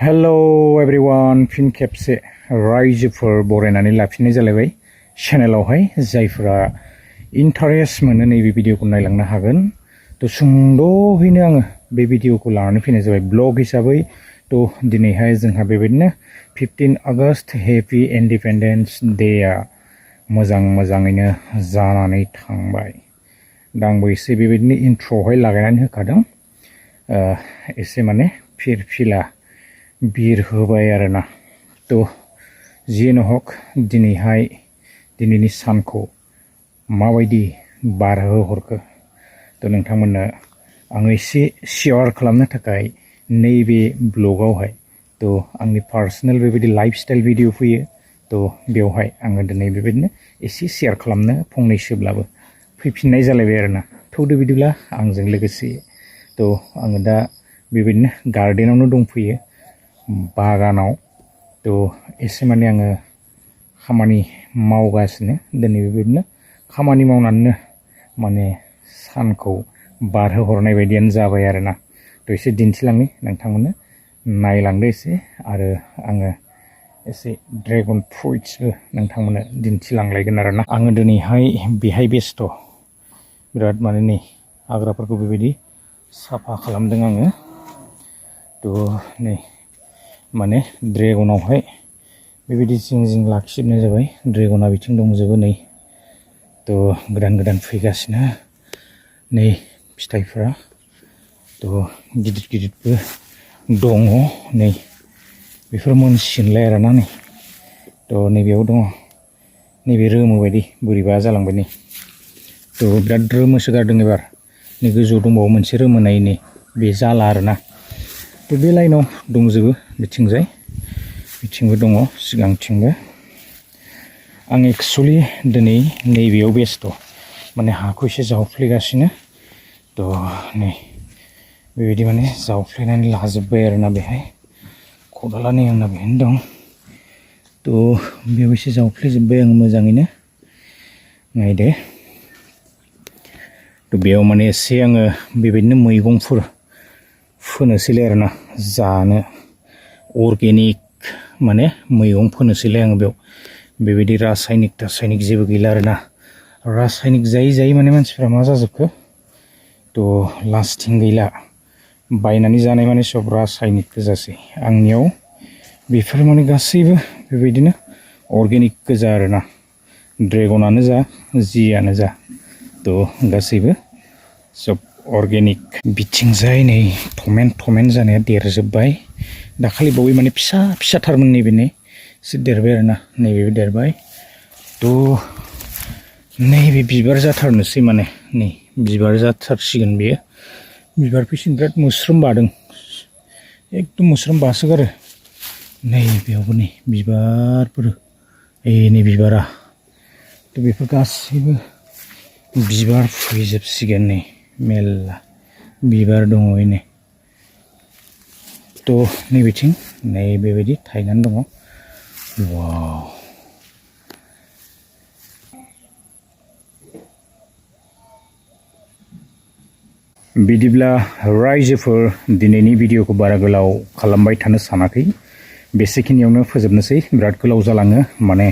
hello everyone फिन खेबसे रायजोफोर बरायनानै लाफिननाय जालायबाय चेनेलावहाय जायफोरा इन्टारेस्ट मोनो नैबे भिडिअखौ नायलांनो हागोन तो सुंद'हैनो आङो बे भिडिअखौ लानानै फैनाय जाबाय ब्लग हिसाबै तो दिनैहाय जोंहा बेबायदिनो 15 आगस्ट हेपि इन्डिपेन्डेन्स डेआ मोजाङैनो जानानै थांबाय दा आंबो एसे बेबायदिनो इन्ट्र'हाय लागायनानै होखादों एसे माने फिरफिला बिर होबाय आरोना तो जियानो हक दिनैनि सानखौ माबायदि बारहोहरखो तो नोंथांमोननो आङो एसे शेयार खालामनो थाखाय नैबे ब्लगावहाय तो आंनि पार्सनेल बेबायदि लाइफस्टाइल भिडिअ फैयो तो बेवहाय आङो दिनै बेबायदिनो एसे शेयार खालामनो फंनैसोब्लाबो फैफिननाय जालायबाय आरोना थौदो बिदिब्ला आंजों लोगोसे तो आङो दा बेबायदिनो गार्डेनावनो दंफैयो बागानाव तो एसे माने आङो खामानि मावगासिनो दिनै बेबायदिनो खामानि मावनानैनो माने सानखौ बारहोहरनाय बायदियानो जाबाय आरोना तो एसे दिन्थिलांनि नोंथांमोननो नायलांदो एसे आरो आङो एसे ड्रेगन फ्रुइट्सबो नोंथांमोननो दिन्थिलांलायगोन आरोना आङो दिनैहाय बेहाय बेस्थ' बिराद माने नै हाग्राफोरखौ बेबायदि साफा खालामदों आङो तो नै माने ड्रेगनावहाय बेबायदि जिं लाखिजोबनाय जाबाय ड्रेगना बिथिं दंजोबो नै तो गोदान फैगासिनो नै फिथाइफोरा तो गिदिरबो दङ नै बेफोर मोनसिगोनलाय आरोना नै तो नैबेयाव दङ नैबे रोमो बायदि बोरैबा जालांबाय नै तो बिराद रोमोसो गारदों एबार नै गोजौआव दंबावो मोनसे रोमोनाय नै बे जाला आरोना तो बे लाइनाव दंजोबो बिथिंबो दङ सिगांथिंबो आं एक्चुअली दिनै नैबेयाव बेस्थ' माने हाखौ एसे जावफ्लेगासिनो तो नै बेबायदि माने जावफ्लेनानै लाजोब्बाय आरोना बेहाय खदाला नै आंना बेहायनो दं तो बेयाव एसे जावफ्लेजोब्बाय आं मोजाङैनो नायदो तो बेयाव माने एसे आङो बेबायदिनो मैगंफोर फोनोसैलाय आरोना जानो अर्गेनिक माने मैगं फोनोसैलाय आङो बेयाव बेबायदि रासायनिक जेबो गैला आरोना रासायनिक जायै माने मानसिफ्रा मा जाजोबखो तो लास्टिं गैला बायनानै जानाय माने सब रासायनिक गोजासै आंनियाव बेफोर माने गासैबो बेबायदिनो अर्गेनिक गोजा आरोना ड्रेगनानो जा जियानो जा तो गासैबो सब अर्गेनिक बिथिंजाय नै थमेन जानाया देरजोब्बाय दाखालि बावै माने फिसाथारमोन नैबे एसे देरबाय आरोना नैबेबो देरबाय तो नैबे बिबार जाथारनोसै माने नै बिबार जाथारसिगोन बेयो बिबार फैसिगोन बिराद मोस्रोम बादों एकदम मोस्रोम बासोगारो नैबेयावबो नै बिबारफोर नै बिबारा तो बेफोर गासैबो बिबार फैजोबसिगोन नै मेल्ला बिबार दङ नै तो नैबेथिं नै बेबायदि थायनानै दङ वाव बिदिब्ला रायजोफोर दिनैनि भिडिअखौ बारा गोलाव खालामबाय थानो सानाखै बेसेखिनियावनो फोजोबनोसै बिराद गोलाव जालाङो माने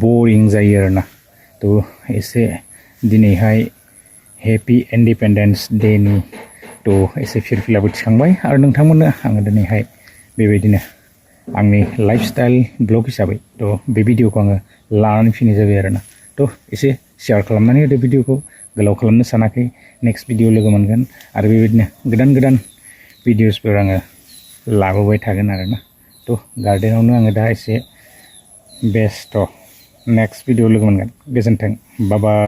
बरिं जायो आरोना तो एसे दिनैहाय हेपि इन्डिपेन्डेन्स डेनि तो एसे फिरफिलाबो थिखांबाय आरो नोंथांमोननो आङो दिनैहाय बेबायदिनो आंनि लाइफस्टाइल ब्लग हिसाबै तो बे भिडिअखौ आङो लानानै फैनाय जाबाय आरोना तो एसे शेयार खालामनानै होदो भिडिअखौ गोलाव खालामनो सानाखै नेक्स्ट भिडिअ लोगो मोनगोन आरो बेबायदिनो गोदान भिडिअसफोर आङो लाबोबाय थागोन आरोना तो गार्डेनावनो आङो दा एसे बेस्थ' नेक्स्ट भिडिअ लोगो मोनगोन गोजोन्थों बाय बाय